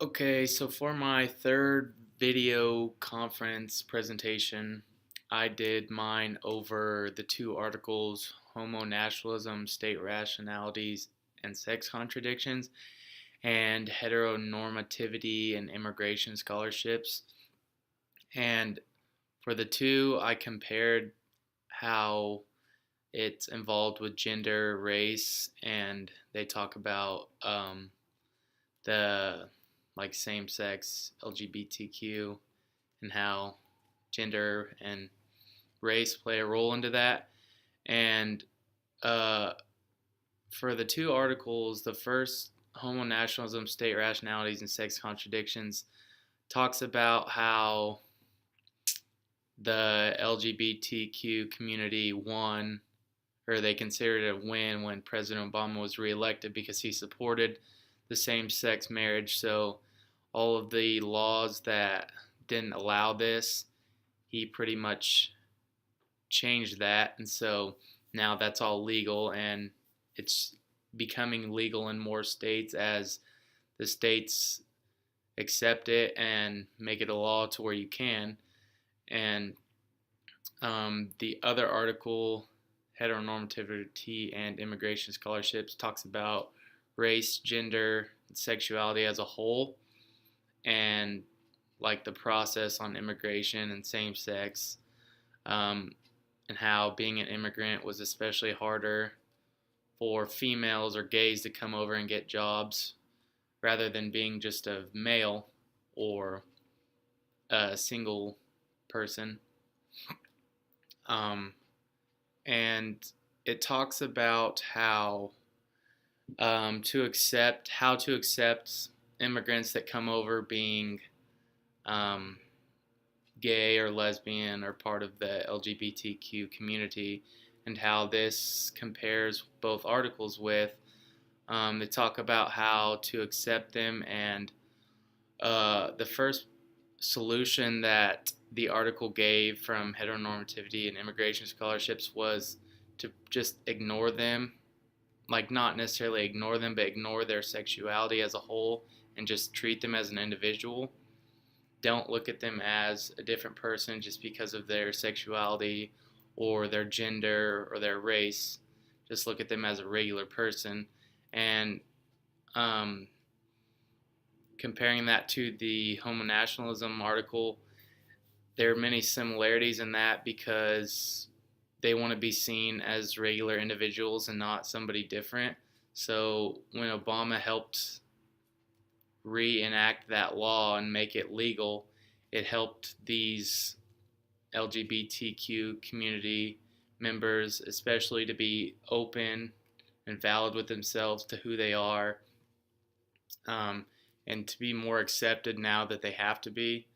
Okay, so for my third video conference presentation, I did mine over the two articles, Homo Nationalism, State Rationalities, and Sex Contradictions, and Heteronormativity and Immigration Scholarships. And for the two, I compared how it's involved with gender, race, and they talk about the like same sex LGBTQ and how gender and race play a role into that. And uh, for the two articles, the first, Homo Nationalism, State Rationalities, and Sex Contradictions, talks about how the LGBTQ community won, or they considered it a win when President Obama was reelected because he supported the same sex marriage. So all of the laws that didn't allow this, he pretty much changed that. And so now that's all legal, and it's becoming legal in more states as the states accept it and make it a law to where you can. And the other article, Heteronormativity and Immigration Scholarships, talks about race, gender, and sexuality as a whole, and like the process on immigration and same sex, um, and how being an immigrant was especially harder for females or gays to come over and get jobs rather than being just a male or a single person. Um, and it talks about how to accept immigrants that come over being um, gay or lesbian or part of the LGBTQ community, and how this compares both articles with. They talk about how to accept them, and the first solution that the article gave from Heteronormativity and Immigration Scholarships was to just ignore them, like not necessarily ignore them, but ignore their sexuality as a whole and just treat them as an individual. Don't look at them as a different person just because of their sexuality or their gender or their race. Just look at them as a regular person. And um, comparing that to the Homo Nationalism article, there are many similarities in that because they want to be seen as regular individuals and not somebody different. So when Obama helped reenact that law and make it legal, it helped these LGBTQ community members, especially, to be open and valid with themselves to who they are, um, and to be more accepted now that they have to be,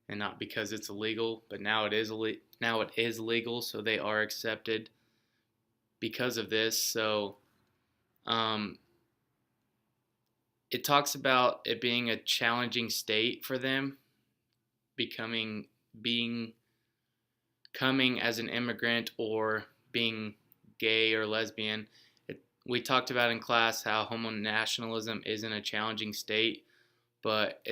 and not because it's illegal. But now it is legal, so they are accepted because of this. So um, it talks about it being a challenging state for them, becoming being coming as an immigrant or being gay or lesbian. We talked about in class how homo nationalism isn't a challenging state, but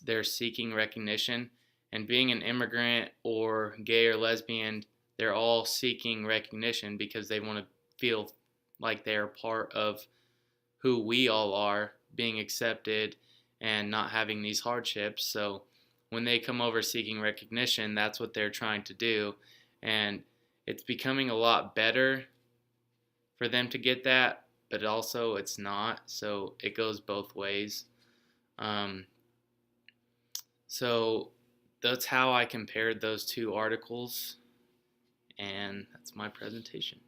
they're seeking recognition. And being an immigrant or gay or lesbian, they're all seeking recognition because they want to feel like they're part of who we all are, being accepted and not having these hardships. So when they come over seeking recognition, that's what they're trying to do. And it's becoming a lot better for them to get that, but also it's not. So it goes both ways. Um, so that's how I compared those two articles, and that's my presentation.